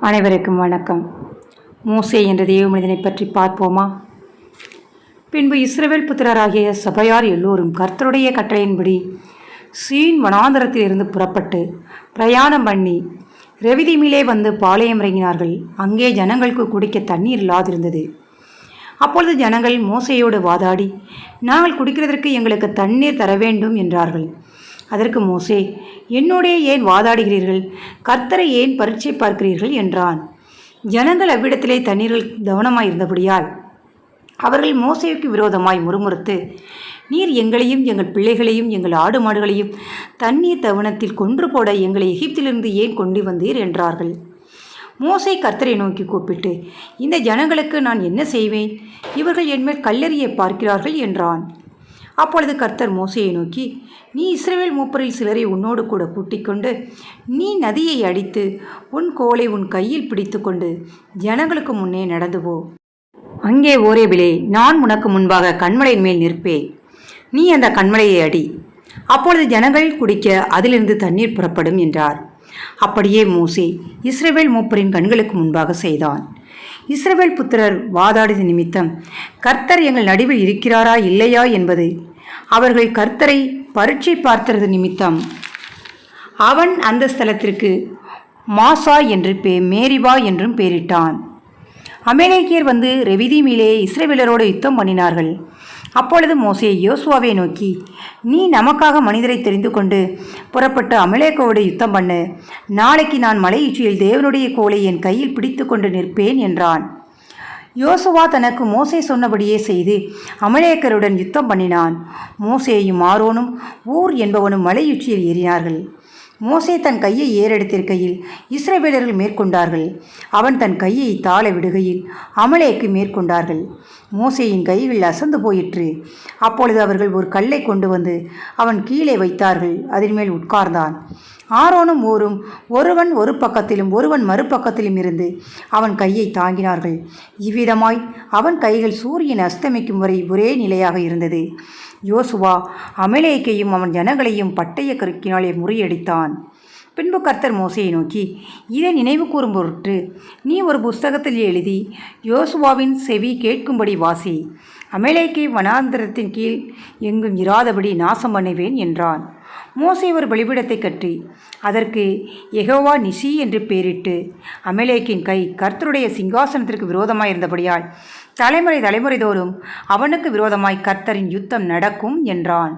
அனைவருக்கும் வணக்கம். மோசே என்ற தேவ மனிதனை பற்றி பார்ப்போமா? பின்பு இஸ்ரவேல் புத்திரராகிய சபையார் எல்லோரும் கர்த்தருடைய கட்டளையின்படி சீன் வனாந்தரத்திலிருந்து புறப்பட்டு பிரயாணம் பண்ணி ரெவிதீமிலே வந்து பாளையம் இறங்கினார்கள். அங்கே ஜனங்களுக்கு குடிக்க தண்ணீர் இல்லாதிருந்தது. அப்பொழுது ஜனங்கள் மோசேயோடு வாதாடி, நாங்கள் குடிக்கிறதற்கு எங்களுக்கு தண்ணீர் தர வேண்டும் என்றார்கள். அதற்கு மோசே, என்னோடே ஏன் வாதாடுகிறீர்கள்? கர்த்தரை ஏன் பரீட்சை பார்க்கிறீர்கள் என்றான். ஜனங்கள் அவ்விடத்திலே தண்ணீர்கள் கவனமாயிருந்தபடியால் அவர்கள் மோசேவுக்கு விரோதமாய் முறுமுறுத்து, நீர் எங்களையும் எங்கள் பிள்ளைகளையும் எங்கள் ஆடு மாடுகளையும் தண்ணீர் தவணத்தில் கொன்று போட எங்களை எகிப்திலிருந்து ஏன் கொண்டு வந்தீர் என்றார்கள். மோசே கர்த்தரை நோக்கி கூப்பிட்டு, இந்த ஜனங்களுக்கு நான் என்ன செய்வேன்? இவர்கள் என்மேல் கல்லெறிய பார்க்கிறார்கள் என்றான். அப்பொழுது கர்த்தர் மோசேயை நோக்கி, நீ இஸ்ரவேல் மூப்பரில் சிலரை உன்னோடு கூட கூட்டிக் கொண்டு நீ நதியை அடித்து உன் கோலை உன் கையில் பிடித்து கொண்டு ஜனங்களுக்கு முன்னே நடந்து போ. அங்கே ஓரேபிலே நான் உனக்கு முன்பாக கண்மலையின் மேல் நிற்பேன். நீ அந்த கண்மலையை அடி. அப்பொழுது ஜனங்கள் குடிக்க அதிலிருந்து தண்ணீர் புறப்படும் என்றார். அப்படியே மோசே இஸ்ரவேல் மூப்பரின் கண்களுக்கு முன்பாக செய்தான். இஸ்ரவேல் புத்திரர் வாதாடிய நிமித்தம் கர்த்தர் எங்கள் நடுவில் இருக்கிறாரா இல்லையா என்பது அவர்கள் கர்த்தரை பரீட்சை பார்த்தது நிமித்தம் அவன் அந்த ஸ்தலத்திற்கு மாசா என்று மேரிபா என்றும் பெயரிட்டான். அமலேக்கியர் வந்து ரெவிதீமிலே இஸ்ரவேலரோடு யுத்தம் பண்ணினார்கள். அப்பொழுது மோசே யோசுவாவை நோக்கி, நீ நமக்காக மனிதரை தெரிந்து கொண்டு புறப்பட்டு அமலேக்கோடு யுத்தம் பண்ணு. நாளைக்கு நான் மலை உச்சியில் தேவனுடைய கோலை என் கையில் பிடித்து கொண்டு நிற்பேன் என்றான். யோசுவா தனக்கு மோசே சொன்னபடியே செய்து அமலேக்கருடன் யுத்தம் பண்ணினான். மோசேயும் ஆரோனும் ஊர் என்பவனும் மலையுச்சியில் ஏறினார்கள். மோசே தன் கையை ஏறெடுத்திருக்கையில் இஸ்ரவேலர்கள் மேற்கொண்டார்கள். அவன் தன் கையை தாழ விடுகையில் அமலேக்கு மேற்கொண்டார்கள். மோசேயின் கைகள் அசந்து போயிற்று. அப்பொழுது அவர்கள் ஒரு கல்லை கொண்டு வந்து அவன் கீழே வைத்தார்கள். அதன் மேல் உட்கார்ந்தான். ஆரோனும் ஊரும் ஒருவன் ஒரு பக்கத்திலும் ஒருவன் மறுபக்கத்திலும் இருந்து அவன் கையை தாங்கினார்கள். இவ்விதமாய் அவன் கைகள் சூரியன் அஸ்தமிக்கும் வரை ஒரே நிலையாக இருந்தது. யோசுவா அமலேக்கையும் அவன் ஜனங்களையும் பட்டய கருக்கினாலே முறியடித்தான். பின்பு கர்த்தர் மோசையை நோக்கி, இதை நினைவு கூறும் பொருட்டு நீ ஒரு புஸ்தகத்தில் எழுதி யோசுவாவின் செவி கேட்கும்படி வாசி. அமலேக்கை வனாந்தரத்தின் கீழ் எங்கும் இராதபடி நாசம் பண்ணுவேன் என்றான். மோசே ஒரு பலிபீடத்தை கட்டி அதற்கு யெகோவா நிசி என்று பெயரிட்டு, அமலேக்கின் கை கர்த்தருடைய சிங்காசனத்திற்கு விரோதமாயிருந்தபடியால் தலைமுறை தலைமுறை தோறும் அவனுக்கு விரோதமாய் கர்த்தரின் யுத்தம் நடக்கும் என்றான்.